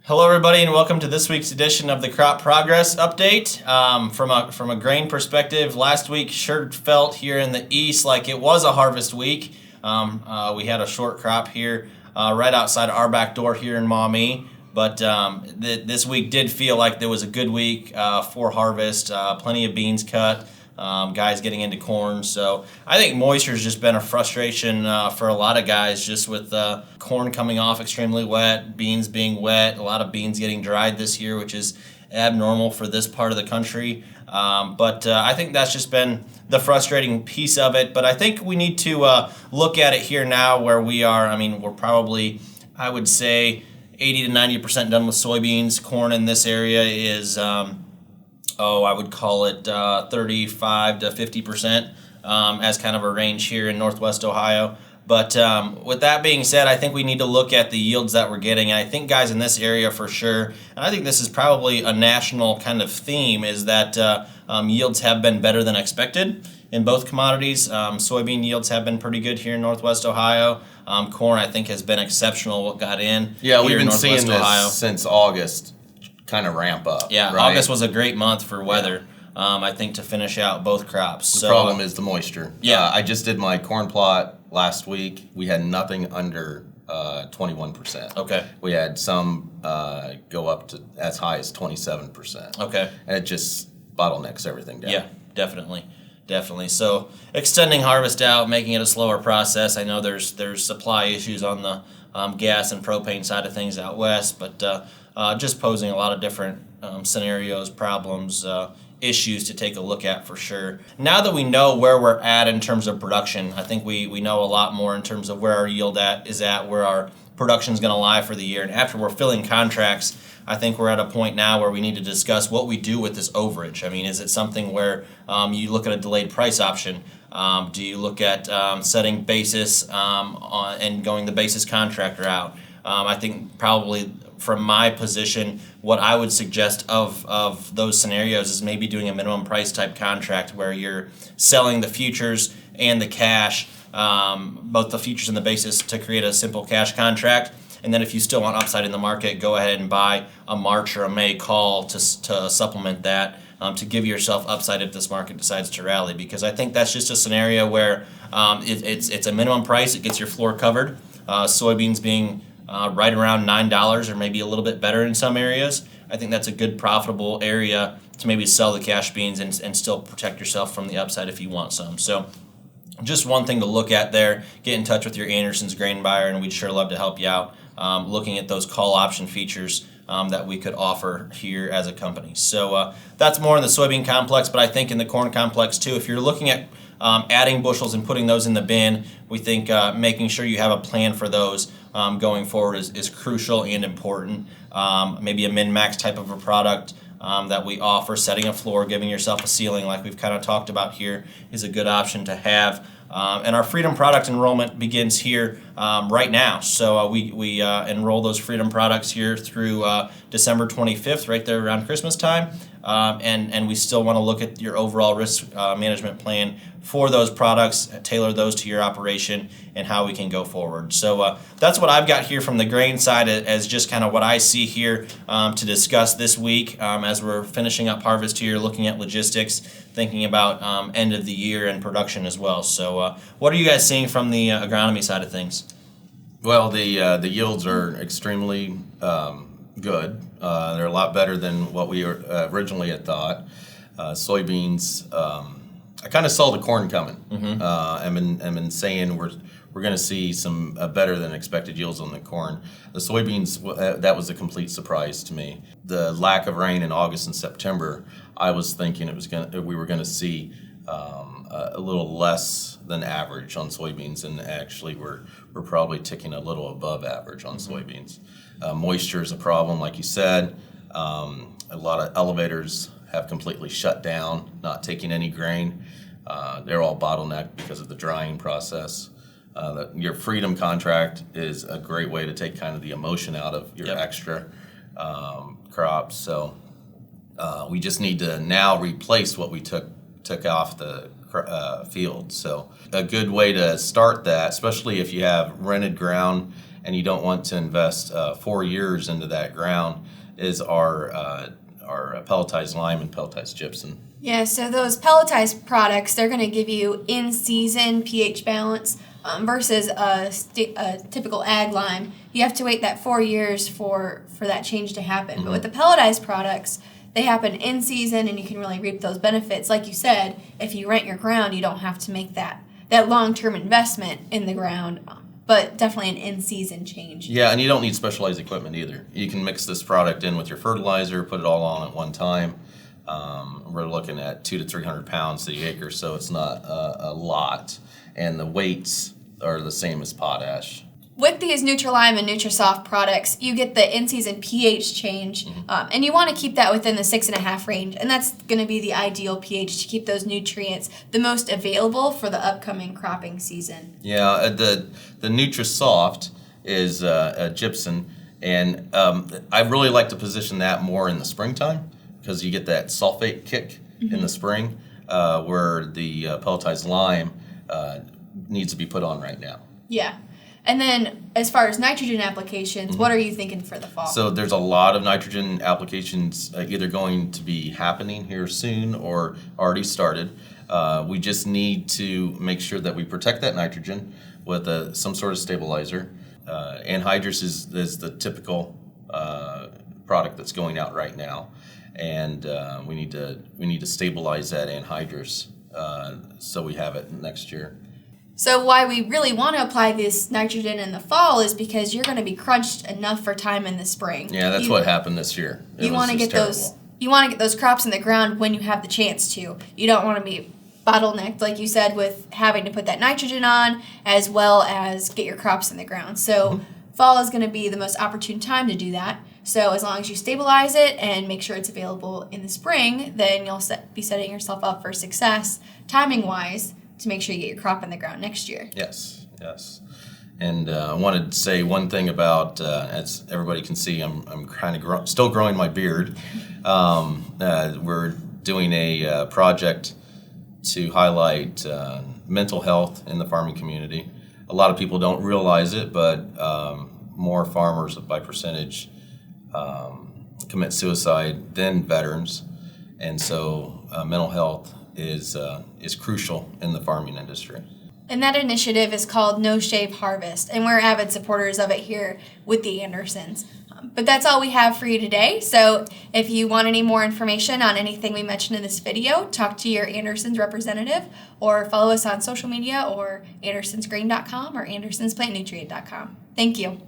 Hello, everybody, and welcome to this week's edition of the Crop Progress Update. From a grain perspective, last week sure felt here in the east like it was a harvest week. We had a short crop here right outside our back door here in Maumee, but this week did feel like there was a good week for harvest. Plenty of beans cut. Guys getting into corn. So I think moisture's just been a frustration for a lot of guys, just with corn coming off extremely wet, beans being wet, a lot of beans getting dried this year, which is abnormal for this part of the country. But I think that's just been the frustrating piece of it. But I think we need to look at it here now where we are. I mean, we're probably, I would say, 80 to 90% done with soybeans. Corn in this area is I would call it 35 to 50% as kind of a range here in Northwest Ohio. But with that being said, I think we need to look at the yields that we're getting. And I think guys in this area for sure, and I think this is probably a national kind of theme, is that yields have been better than expected in both commodities. Soybean yields have been pretty good here in Northwest Ohio. Corn, I think, has been exceptional what got in. Yeah, we've been seeing this since August kind of ramp up. Yeah, right? August was a great month for weather, I think, to finish out both crops. The problem is the moisture. Yeah. I just did my corn plot last week. We had nothing under 21%. Okay. We had some go up to as high as 27%. Okay. And it just bottlenecks everything down. Yeah, definitely. So extending harvest out, making it a slower process. I know there's supply issues on the gas and propane side of things out west, but just posing a lot of different scenarios, problems, issues to take a look at for sure. Now that we know where we're at in terms of production, I think we know a lot more in terms of where our yield is at, where our production is going to lie for the year. And after we're filling contracts, I think we're at a point now where we need to discuss what we do with this overage. I mean, is it something where you look at a delayed price option? Do you look at setting basis and going the basis contractor out? I think probably from my position, what I would suggest of those scenarios is maybe doing a minimum price type contract where you're selling the futures and the cash, both the futures and the basis, to create a simple cash contract. And then if you still want upside in the market, go ahead and buy a March or a May call to supplement that, to give yourself upside if this market decides to rally. Because I think that's just a scenario where it's a minimum price. It gets your floor covered. Soybeans being right around $9 or maybe a little bit better in some areas. I think that's a good profitable area to maybe sell the cash beans and still protect yourself from the upside if you want some. So just one thing to look at there. Get in touch with your Anderson's grain buyer, and we'd sure love to help you out looking at those call option features that we could offer here as a company. So that's more in the soybean complex, but I think in the corn complex too, if you're looking at adding bushels and putting those in the bin, we think making sure you have a plan for those going forward is crucial and important. Maybe a min-max type of a product that we offer, setting a floor, giving yourself a ceiling like we've kind of talked about here is a good option to have. And our Freedom product enrollment begins here right now. So we enroll those Freedom products here through December 25th, right there around Christmas time. And we still want to look at your overall risk management plan for those products, tailor those to your operation, and how we can go forward. So that's what I've got here from the grain side as just kind of what I see here to discuss this week as we're finishing up harvest here, looking at logistics, thinking about end of the year and production as well. So what are you guys seeing from the agronomy side of things? Well, the yields are extremely good. They're a lot better than what we originally had thought. Soybeans, I kind of saw the corn coming. Mm-hmm. I've been saying we're going to see some better than expected yields on the corn. The soybeans, that was a complete surprise to me. The lack of rain in August and September, I was thinking we were going to see a little less than average on soybeans, and actually we're probably ticking a little above average on soybeans. Moisture is a problem, like you said. A lot of elevators have completely shut down, not taking any grain. They're all bottlenecked because of the drying process. Your Freedom contract is a great way to take kind of the emotion out of your extra crops. So we just need to now replace what we took off the field. So a good way to start that, especially if you have rented ground and you don't want to invest 4 years into that ground, is our pelletized lime and pelletized gypsum. Yeah, so those pelletized products, they're going to give you in-season pH balance versus a typical ag lime. You have to wait that 4 years for that change to happen. Mm-hmm. But with the pelletized products, they happen in season, and you can really reap those benefits. Like you said, if you rent your ground, you don't have to make that long-term investment in the ground, but definitely an in-season change. Yeah, and you don't need specialized equipment either. You can mix this product in with your fertilizer, put it all on at one time. We're looking at 200 to 300 pounds to the acre, so it's not a lot. And the weights are the same as potash. With these Nutrilime and Nutrisoft products, you get the in-season pH change, and you want to keep that within the 6.5 range, and that's going to be the ideal pH to keep those nutrients the most available for the upcoming cropping season. Yeah, the Nutrisoft is a gypsum, and I really like to position that more in the springtime because you get that sulfate kick in the spring, where the pelletized lime needs to be put on right now. Yeah. And then as far as nitrogen applications, what are you thinking for the fall? So there's a lot of nitrogen applications either going to be happening here soon or already started. We just need to make sure that we protect that nitrogen with some sort of stabilizer. Anhydrous is the typical product that's going out right now, and we need to stabilize that anhydrous so we have it next year. So why we really want to apply this nitrogen in the fall is because you're going to be crunched enough for time in the spring. Yeah, that's what happened this year. You want to get those crops in the ground when you have the chance to. You don't want to be bottlenecked, like you said, with having to put that nitrogen on as well as get your crops in the ground. So fall is going to be the most opportune time to do that. So as long as you stabilize it and make sure it's available in the spring, then you'll be setting yourself up for success timing-wise to make sure you get your crop in the ground next year. Yes. And I wanted to say one thing about, as everybody can see, I'm kind of still growing my beard. We're doing a project to highlight mental health in the farming community. A lot of people don't realize it, but more farmers by percentage commit suicide than veterans, and so mental health is crucial in the farming industry. And that initiative is called No Shave Harvest, and we're avid supporters of it here with the Andersons. But that's all we have for you today. So if you want any more information on anything we mentioned in this video, talk to your Andersons representative or follow us on social media or andersonsgrain.com or andersonsplantnutrient.com. Thank you.